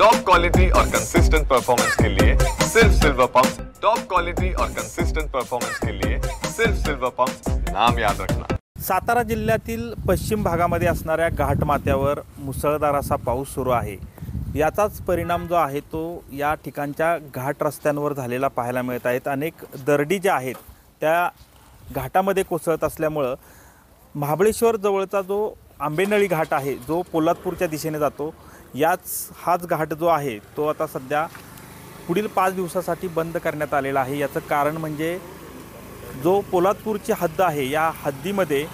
Top quality और consistent performance के लिए सिर्फ सिल्वर पंप्स। टॉप क्वालिटी और कंसिस्टेंट परफॉर्मेंस के लिए सिर्फ सिल्वर पंप्स, नाम याद रखना। सातारा जिल्ह्यातील पश्चिम भागामध्ये असणाऱ्या घाटमाथ्यावर मुसळधार असा पाऊस सुरू आहे। याचाच परिणाम जो आहे तो या ठिकाणच्या घाट रस्त्यांवर झालेला पाहायला मिळत आहेत। अनेक दरडी ज्या आहेत त्या घाटामध्ये कोसळत असल्यामुळे महाबळेश्वर जवळचा जो आंबेनळी घाट आहे जो पोलादपूरच्या दिशेने जातो, हाच घाट जो आहे तो आता सध्या पुढील 5 दिवसासाठी बंद करण्यात आलेला आहे। याचं कारण म्हणजे जो पोलादपूरची हद्द आहे या हद्दीमध्ये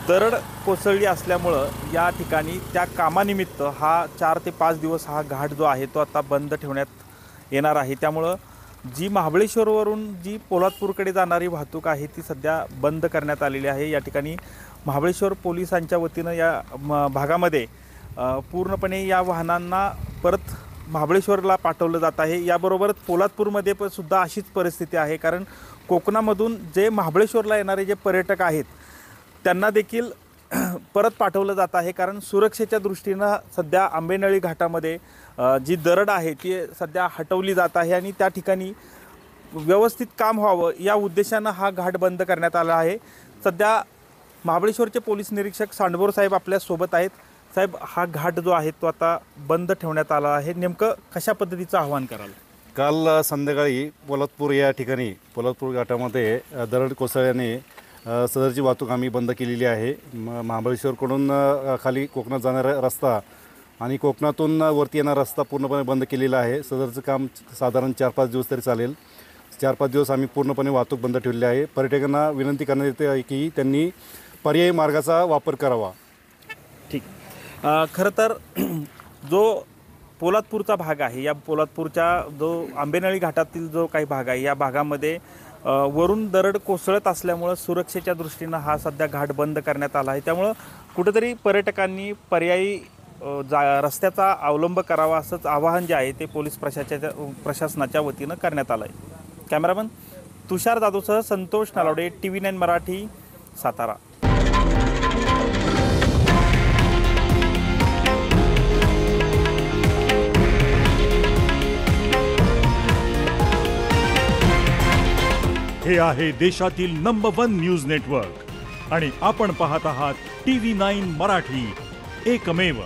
दरड कोसळली असल्यामुळं या ठिकाणी त्या कामानिमित्त हा 4 ते 5 दिवस हा घाट जो आहे तो आता बंद ठेवण्यात येणार आहे। त्यामुळं जी महाबळेश्वरवरून जी पोलादपूरकडे जाणारी वाहतूक आहे ती सध्या बंद करण्यात आलेली आहे। या ठिकाणी महाबळेश्वर पोलिसांच्या वतीनं या भागामध्ये पूर्णपणे या वाहनांना परत महाबळेश्वरला पाठवलं जात आहे। याबरोबरच पोलादपूरमध्ये पण सुद्धा अशीच परिस्थिती आहे, कारण कोकणामधून जे महाबळेश्वरला येणारे जे पर्यटक आहेत त्यांना देखील परत पाठवलं जात आहे, कारण सुरक्षेच्या दृष्टीनं सध्या आंबेनळी घाटामध्ये जी दरड आहे ती सध्या हटवली जात आहे आणि त्या ठिकाणी व्यवस्थित काम व्हावं या उद्देशानं हा घाट बंद करण्यात आला आहे। सध्या महाबळेश्वरचे पोलीस निरीक्षक सांडभोर साहेब आपल्या सोबत आहेत। साहेब, हा घाट जो आहे तो आता बंद ठेवण्यात आला आहे, नेमकं कशा पद्धतीचं आव्हान कराल? काल संध्याकाळी पोलादपूर या ठिकाणी पोलादपूर घाटामध्ये दरड कोसळल्याने सदरची वाहतूक आम्ही बंद केलेली आहे। महाबळेश्वरकडून खाली कोकणात जाणारा रस्ता आणि कोकणातून वरती येणारा रस्ता पूर्णपणे बंद केलेला आहे। सदरचं काम साधारण 4-5 दिवस तरी चालेल। 4-5 दिवस आम्ही पूर्णपणे वाहतूक बंद ठेवलेली आहे। पर्यटकांना विनंती करण्यात येते आहे की त्यांनी पर्यायी मार्गाचा वापर करावा। ठीक, खरं तर जो पोलादपूरचा भाग आहे या पोलादपूरच्या जो आंबेनळी घाटातील जो काही भाग आहे या भागामध्ये वरून दरड कोसळत असल्यामुळं सुरक्षेच्या दृष्टीनं हा सध्या घाट बंद करण्यात आला आहे। त्यामुळं कुठेतरी पर्यटकांनी पर्यायी रस्त्याचा अवलंब करावा असंच आवाहन जे आहे ते पोलीस प्रशासनाच्या वतीनं करण्यात आलं आहे। कॅमेरामन तुषार जाधवसह संतोष नालावडे, TV9 मराठी, सातारा। हे आहे देशातील नंबर 1 न्यूज नेटवर्क आणि आपण पाहत आहात TV9 मराठी, एकमेव।